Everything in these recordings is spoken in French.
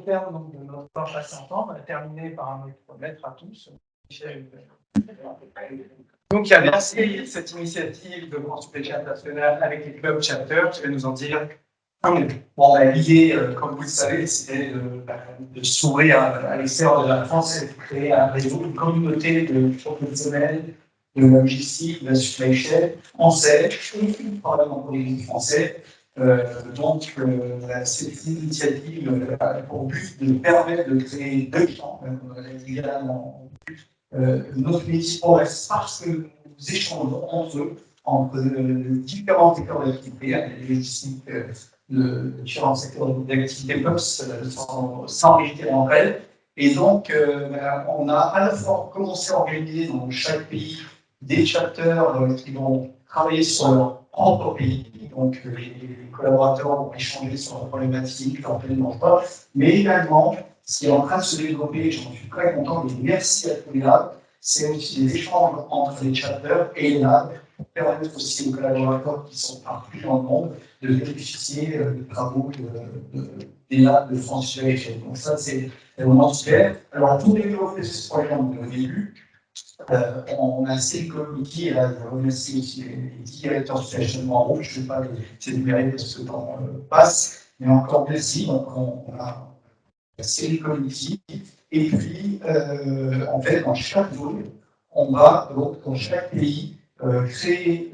terme donc, de notre temps passé ensemble. On a terminé par un maître à tous, Michel. Donc, il y a lancé cette initiative de Grand Supplétion International avec les clubs chapters. Je vais nous en dire un mot. Bon, l'idée, comme vous le savez, c'était de s'ouvrir à l'extérieur de la France et de créer un réseau, une communauté de professionnels de la logistique, de la supply chain français, probablement pour les français. Cette initiative a pour but de permettre de créer deux champs, également notre métier progresse parce que nous échangeons entre différents secteurs d'activité, les logistiques, différents secteurs d'activité peuvent s'enrichir entre elles. Et donc, on a à la fois commencé à organiser dans chaque pays des chapters qui vont travailler sur leur propre pays. Donc, les collaborateurs vont échanger sur leurs problématiques, leurs pays d'emploi, mais également, ce qui est en train de se développer, et j'en suis très content, et merci à tous les labs, c'est aussi des échanges entre les chapters et les labs pour permettre aussi aux collaborateurs qui sont partout dans le monde de bénéficier des travaux des labs de France Supply. Donc ça, c'est vraiment super. Alors, pour développer ce projet au début, on a un Silicon Key, et là, je remercie aussi les directeurs de stationnement rouge, je ne vais pas les énumérer parce que le temps passe, mais encore merci. Donc, on a Silicon Key, et puis, en fait, dans chaque zone, on va, donc, dans chaque pays, créer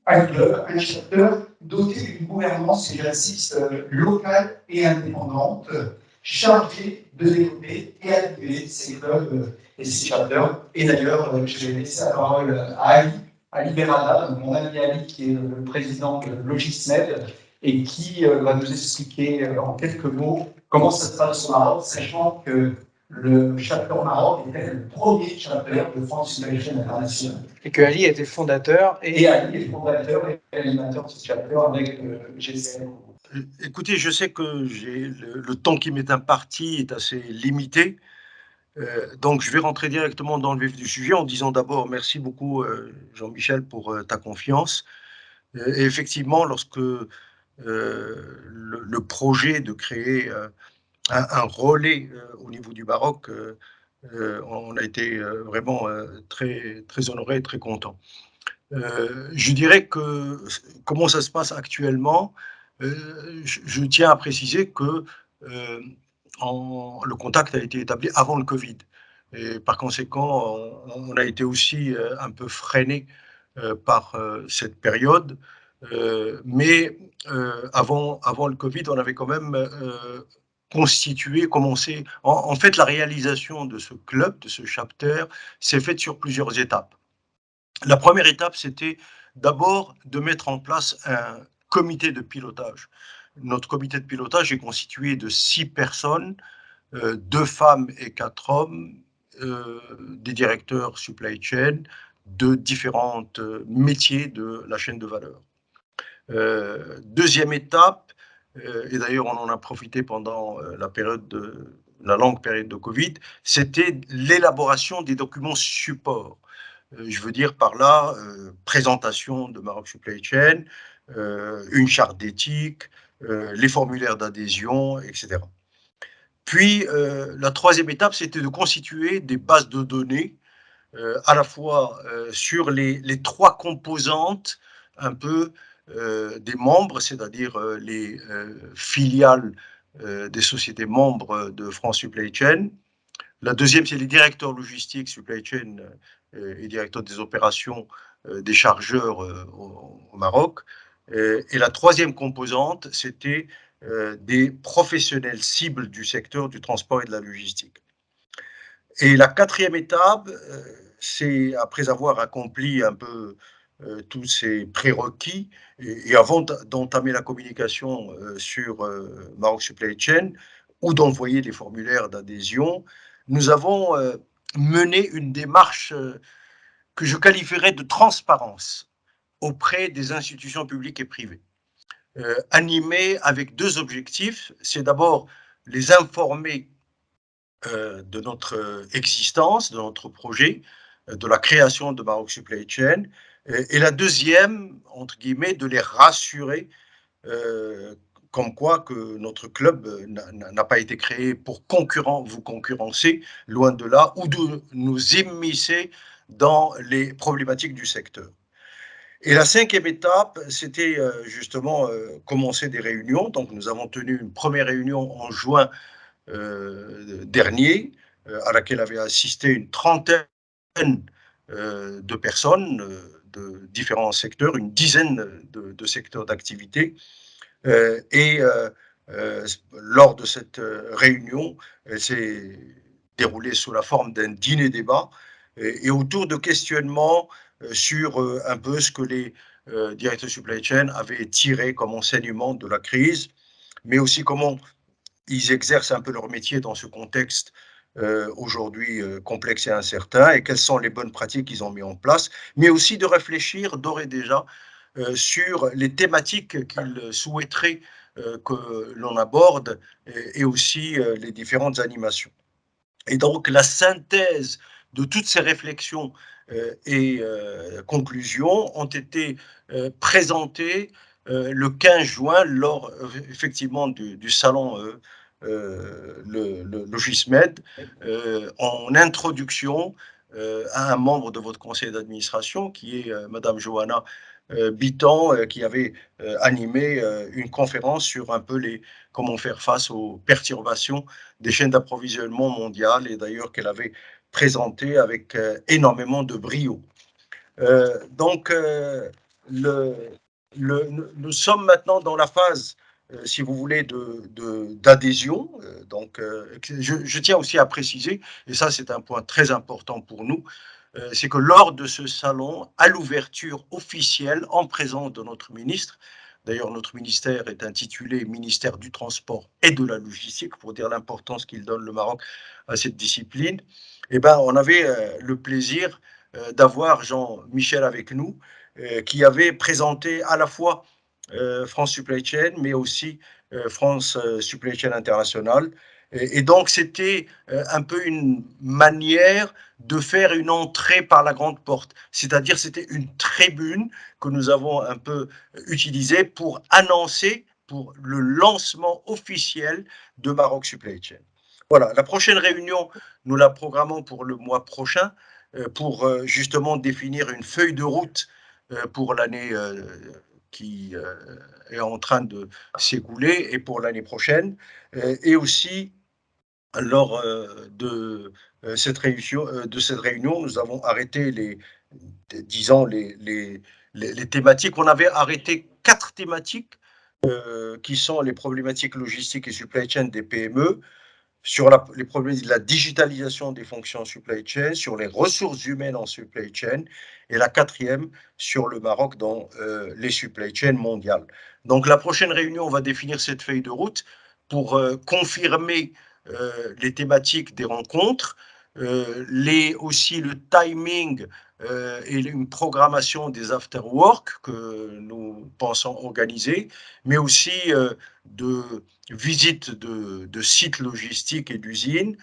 un club, un chapter doté d'une gouvernance, et j'insiste, locale et indépendante, chargée de développer et animer ces clubs et ces chapters. Et d'ailleurs, je vais laisser la parole à Ali Berada, mon ami Ali, qui est le président de Logismed, et qui va nous expliquer en quelques mots comment ça se passe au Maroc, sachant que le chapter Maroc était le premier chapter de France Supply Chain International. Et que Ali était fondateur et Ali est fondateur et animateur de ce chapter avec GCM. Écoutez, je sais que le temps qui m'est imparti est assez limité, donc je vais rentrer directement dans le vif du sujet en disant d'abord merci beaucoup Jean-Michel pour ta confiance. Et effectivement, lorsque le projet de créer un relais au niveau du Maroc, on a été vraiment très, très honoré et très content. Je dirais que comment ça se passe actuellement, je tiens à préciser que le contact a été établi avant le Covid. Et par conséquent, on a été aussi un peu freiné par cette période. Mais avant le Covid, on avait quand même commencé. En fait, la réalisation de ce club, de ce chapter, s'est faite sur plusieurs étapes. La première étape, c'était d'abord de mettre en place un comité de pilotage. Notre comité de pilotage est constitué de 6 personnes, 2 femmes et 4 hommes, des directeurs supply chain de différents métiers de la chaîne de valeur. Deuxième étape, et d'ailleurs on en a profité pendant la longue période de Covid, c'était l'élaboration des documents supports. Je veux dire par là, présentation de Maroc Supply Chain, une charte d'éthique, les formulaires d'adhésion, etc. Puis, la troisième étape, c'était de constituer des bases de données, à la fois sur les 3 composantes un peu des membres, c'est-à-dire les filiales des sociétés membres de France Supply Chain. La deuxième, c'est les directeurs logistiques, supply chain et directeurs des opérations des chargeurs au Maroc. Et la troisième composante, c'était des professionnels cibles du secteur du transport et de la logistique. Et la quatrième étape, c'est après avoir accompli un peu tous ces prérequis et avant d'entamer la communication sur Maroc Supply Chain ou d'envoyer des formulaires d'adhésion, nous avons mené une démarche que je qualifierais de transparence auprès des institutions publiques et privées, animée avec 2 objectifs. C'est d'abord les informer de notre existence, de notre projet, de la création de Maroc Supply Chain, et la deuxième, entre guillemets, de les rassurer comme quoi que notre club n'a pas été créé pour vous concurrencer, loin de là, ou de nous immiscer dans les problématiques du secteur. Et la cinquième étape, c'était justement commencer des réunions. Donc nous avons tenu une première réunion en juin dernier, à laquelle avait assisté une trentaine de personnes de différents secteurs, une dizaine de secteurs d'activité. Et lors de cette réunion, elle s'est déroulée sous la forme d'un dîner-débat et autour de questionnements sur un peu ce que les directeurs supply chain avaient tiré comme enseignement de la crise, mais aussi comment ils exercent un peu leur métier dans ce contexte aujourd'hui complexe et incertain, et quelles sont les bonnes pratiques qu'ils ont mis en place, mais aussi de réfléchir d'ores et déjà sur les thématiques qu'ils souhaiteraient que l'on aborde et aussi les différentes animations. Et donc la synthèse de toutes ces réflexions et conclusions ont été présentées le 15 juin lors effectivement du salon le Logismed en introduction à un membre de votre conseil d'administration qui est Madame Johanna Bitan qui avait animé une conférence sur un peu comment faire face aux perturbations des chaînes d'approvisionnement mondiales et d'ailleurs qu'elle avait présenté avec énormément de brio. Donc, nous sommes maintenant dans la phase, si vous voulez, d'adhésion. Donc, je tiens aussi à préciser, et ça c'est un point très important pour nous, c'est que lors de ce salon, à l'ouverture officielle, en présence de notre ministre, d'ailleurs notre ministère est intitulé ministère du transport et de la logistique, pour dire l'importance qu'il donne le Maroc à cette discipline, et ben, on avait le plaisir d'avoir Jean-Michel avec nous, qui avait présenté à la fois France Supply Chain, mais aussi France Supply Chain International. Et donc, c'était un peu une manière de faire une entrée par la grande porte. C'est-à-dire, c'était une tribune que nous avons un peu utilisée pour annoncer, pour le lancement officiel de Maroc Supply Chain. Voilà, la prochaine réunion, nous la programmons pour le mois prochain, pour justement définir une feuille de route pour l'année qui est en train de s'écouler et pour l'année prochaine. Et aussi, lors de cette réunion, nous avons arrêté disons, les thématiques. On avait arrêté 4 thématiques qui sont les problématiques logistiques et supply chain des PME, sur les problèmes de la digitalisation des fonctions supply chain, sur les ressources humaines en supply chain, et la quatrième sur le Maroc dans les supply chains mondiales. Donc la prochaine réunion, on va définir cette feuille de route pour confirmer les thématiques des rencontres, aussi le timing et une programmation des after-work que nous pensons organiser, mais aussi de visite de sites logistiques et d'usines,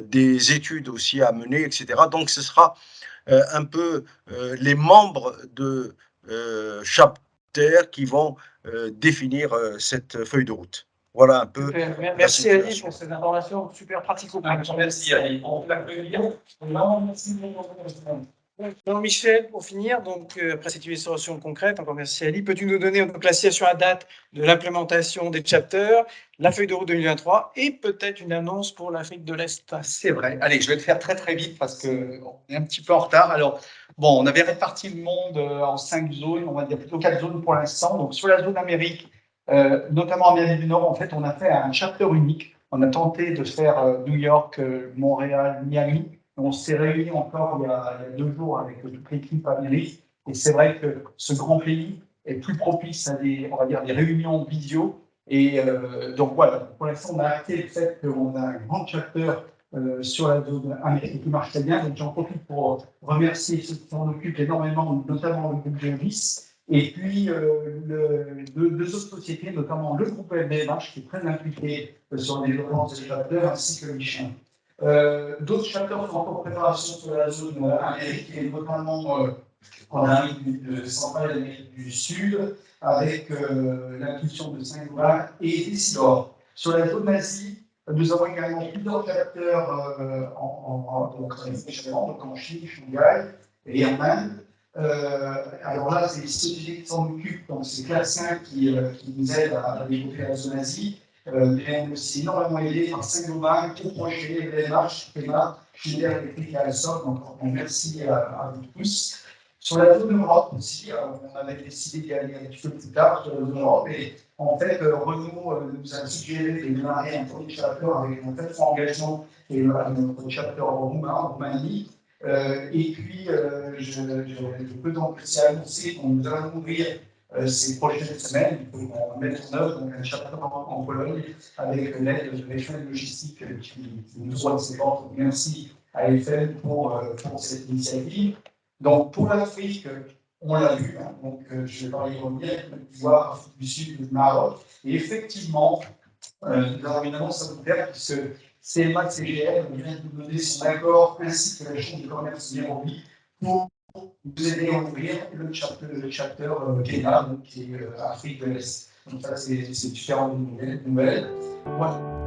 des études aussi à mener, etc. Donc, ce sera un peu les membres de Chapter qui vont définir cette feuille de route. Voilà un peu. Merci Ali pour cette information super pratico-pratique. Merci Ali. On peut l'applaudir. Merci. Jean-Michel, pour finir, donc après cette illustration concrète, encore merci Ali, peux-tu nous donner donc, la situation à date de l'implémentation des chapters, la feuille de route 2023 et peut-être une annonce pour l'Afrique de l'Est? C'est vrai. Allez, je vais le faire très très vite parce qu'on est un petit peu en retard. Alors, bon, on avait réparti le monde en 5 zones, on va dire plutôt 4 zones pour l'instant. Donc, sur la zone Amérique, notamment en Amérique du Nord, en fait, on a fait un chapter unique. On a tenté de faire New York, Montréal, Miami. On s'est réunis encore il y a 2 jours avec toute l'équipe Amérique. Et c'est vrai que ce grand pays est plus propice à on va dire, des réunions visio. Et donc voilà, pour l'instant, on a acté le fait qu'on a un grand chapter sur la zone Amérique qui marche très bien. Donc j'en profite pour remercier ceux qui s'en occupent énormément, notamment le groupe Geodis. Et puis, 2 autres sociétés, notamment le groupe LVMH, qui est très impliqué sur le développement de ces chapters, ainsi que Michelin. D'autres chapters sont en préparation sur la zone Amérique, et notamment en Amérique centrale et Amérique du Sud, avec l'impulsion de Saint-Gobain et d'Isidore. Sur la zone d'Asie, nous avons également plusieurs capteurs donc en Chine, Shanghai et en Inde. Alors là, c'est CGG qui s'en occupe, donc c'est Classe 5 qui nous aide à développer la zone Asie. Mais on est aussi énormément aidé par Saint-Gobain, Gros Projet, LMH, PEMA, Schneider Electric et Alstom. Donc, merci à vous tous. Sur la zone Europe aussi, on avait décidé d'y aller un petit peu plus tard sur la zone Europe. Et en fait, Renault nous a suggéré de démarrer un premier chapter avec un très fort engagement et notre chapter roumain, en Roumanie. Et puis, je peux donc aussi annoncer qu'on nous allons ouvrir ces prochaines semaines pour mettre en œuvre donc, un chapter en Pologne avec l'aide de l'EFM Logistique qui nous ouvre ses portes. Merci à l'EFM pour cette initiative. Donc, pour l'Afrique, on l'a vu, hein, donc je ne vais pas y revenir, voir Afrique du Sud, le Maroc. Et effectivement, nous avons une annonce à vous faire puisque CMA CGM vient de nous donner son accord ainsi que la Chambre de commerce de Nairobi pour nous aider à ouvrir le chapter Kenya, qui est Afrique de l'Est. Donc ça, c'est différentes nouvelles. Voilà.